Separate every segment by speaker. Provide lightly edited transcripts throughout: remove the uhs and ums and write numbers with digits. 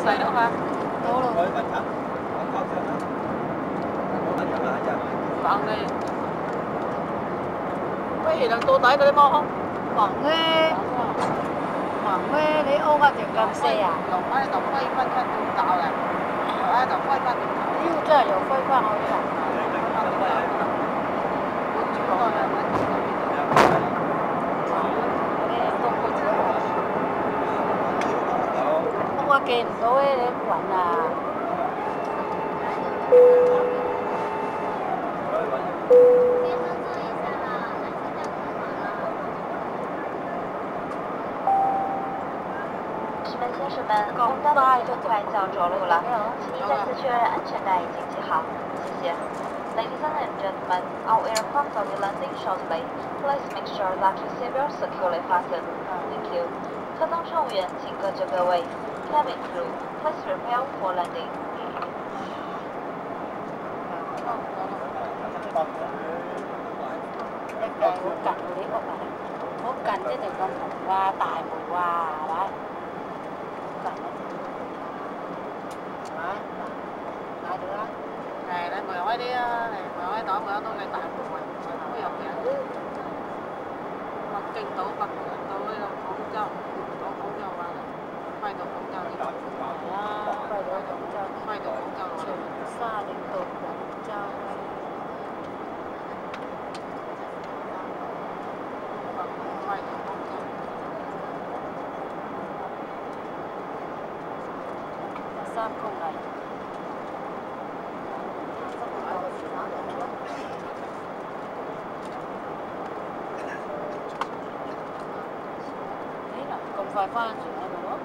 Speaker 1: Xài nữa mà.
Speaker 2: Đâu rồi?
Speaker 1: Vâng đi. Cái gì đang tô tới cái mò không?
Speaker 2: Quảng Huế lấy ô qua tiền cầm xe à?
Speaker 1: Đồng quay phân phân tự tạo này. Đồng quay phân tự tạo.
Speaker 2: 因为这有规范好像。我見唔到咧，你揾啊！
Speaker 3: 先生们，公交的快叫着陆了，请您再次确认安全带已经系好，谢谢。Ladies and gentlemen, our aircraft will be landing shortly. Please make sure that your seatbelt securely fastened. Thank you. 客舱乘务员，请各就各位。Cabin crew, please prepare for landing.
Speaker 2: 一計好近嗰啲屋啊，好近啲地方紅哇、大梅哇，係咪？好近啊！買到啦。
Speaker 1: Này, đây mười hỏi đi, này mười hỏi đó này tại của mình có dòng vậy. Bắc Kinh tố là không cho mà quay đồ không cho đi. Quay đồ không cho rồi.
Speaker 2: Xa đến đồ không cho.
Speaker 1: Quay đồ không cho.
Speaker 2: Sao không này? Không phải pha chuyển này đúng không?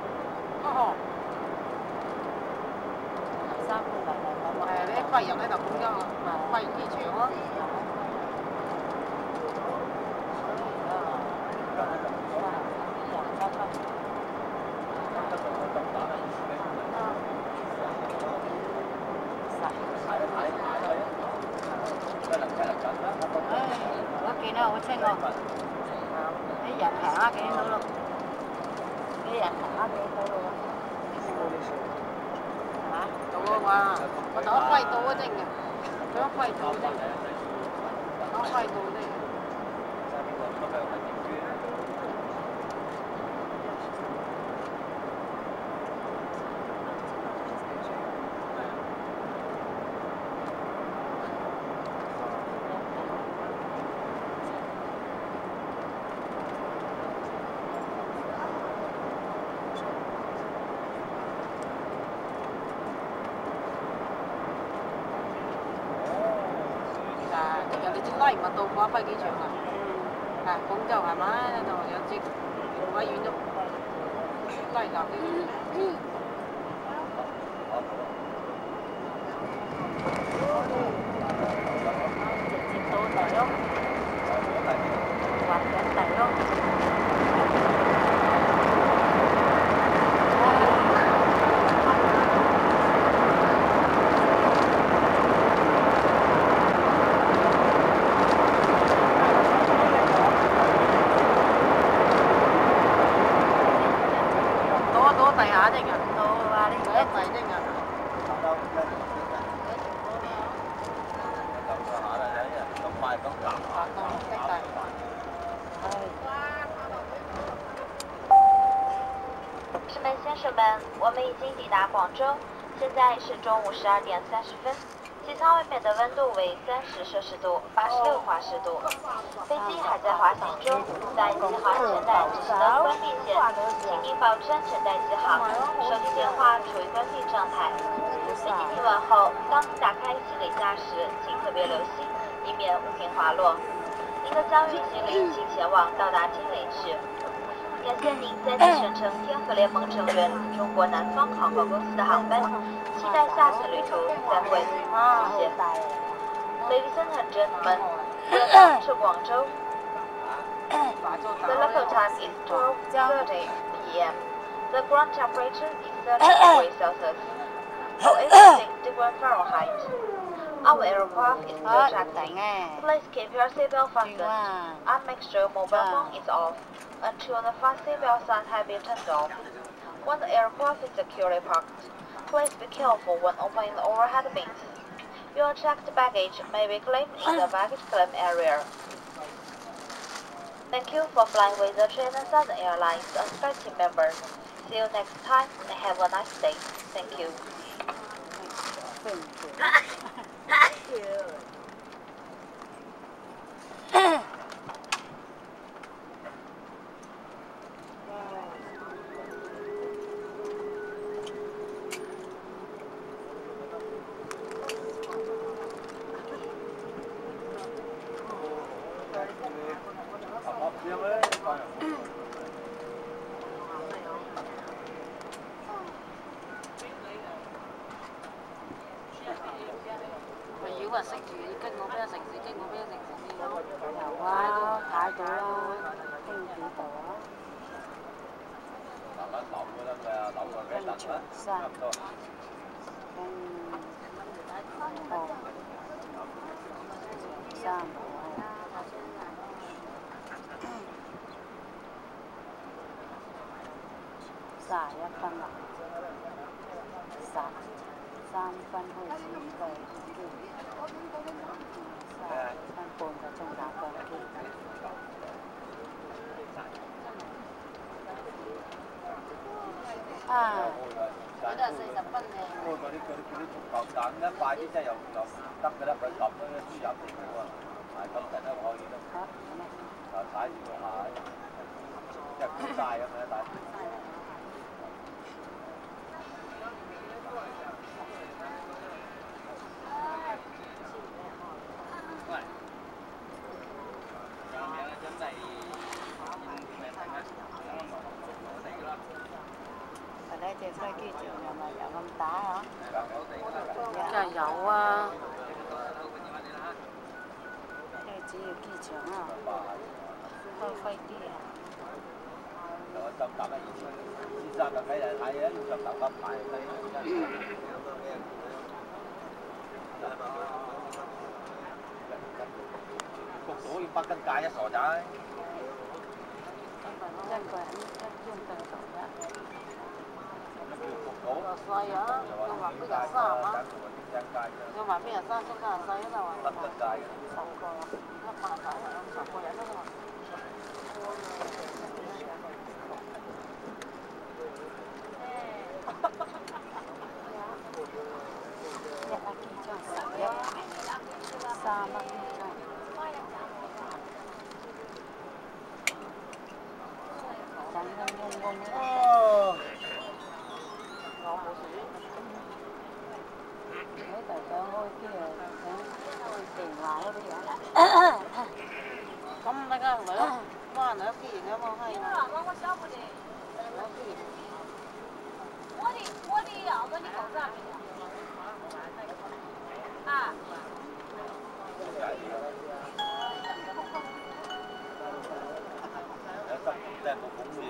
Speaker 2: Sao không phải là
Speaker 1: Này, đấy quay vào đây là cũng cho mà quay di chuyển á.
Speaker 2: Cái nào có chân không? Cái dạng hả cái nó luôn. Cái dạng hả cái nó luôn. Hả?
Speaker 1: Đúng không à? Mà đó quay tố ở đây nè. Đó quay tố ở đây. Đó quay tố ở đây. Lấy mà tôi quá bay機場啊！啊，廣州係咪？就有隻好遠咗，拉落啲。
Speaker 2: 直接到地咯，滑緊地咯。
Speaker 1: 地下啫㗎，
Speaker 2: 到啊！呢個
Speaker 1: 一地啫㗎。
Speaker 3: 士们、先生们，我们已经抵达广州，现在是中午12:30。机舱外面的温度为30摄氏度，86华氏度。飞机还在滑行中，在系好安全带执行的关闭前，请您保持安全带系好，手机电话处于关闭状态。飞机停稳后，当您打开行李架时，请特别留心，以免物品滑落。您的遭遇行李请前往到达经理室。感谢您再次乘乘天河联盟成员中国南方航空公司的航班，期待下次旅途再会，谢谢。Ladies and gentlemen, welcome to Guangzhou. The local time is 12:30 p.m. The ground temperature is 30 degrees Celsius, or 86 degrees Fahrenheit. Our aircraft is still taxiing. Please keep your seatbelt fastened and make sure mobile phone is off until the fast seatbelt sign has been turned off. When the aircraft is securely parked, please be careful when opening the overhead bins. Your checked baggage may be claimed in the baggage claim area. Thank you for flying with the China Southern Airlines and flight team members. See you next time and have a nice day. Thank you.
Speaker 1: 話識住經過咩城市，經過咩城市先有。
Speaker 2: 有啊，睇到啦，經幾度啊？
Speaker 4: 慢慢流㗎啦，佢啊流過幾陣啦，差唔多。
Speaker 2: 三號31分啦，13分開始計。半個鐘打飛機。啊！
Speaker 1: 佢都係40分嘅。
Speaker 4: 嗰啲足球彈一快啲，即係又得㗎啦，佢揼嗰啲輸入嚟嘅喎，係咁陣都可以啦。啊，踩住個下，即係高晒咁樣帶。
Speaker 2: 隻飛機場又咪有咁大嗬？
Speaker 1: 梗係有啊！
Speaker 2: 即係主要機場啊，開飛機啊。
Speaker 4: 就搭得先生就睇嚟睇啊，就搭得排飛。焗到要北京街一傻仔。
Speaker 2: 一個人用對手嘅。
Speaker 1: 又細啊！又話邊日生啊？又話邊日生中間又細啊嘛話。
Speaker 4: 10個啦
Speaker 1: ，100個，10個人啦嘛。
Speaker 2: 一粒機張11，3蚊機張。等等。
Speaker 1: 我冇事。
Speaker 2: 喺度想開機啊，想開電話嗰啲嘢。
Speaker 1: 咁咪梗係咯，哇！你機型有冇閪啊？我的咬着你口罩。啊。
Speaker 4: 即係冇風險。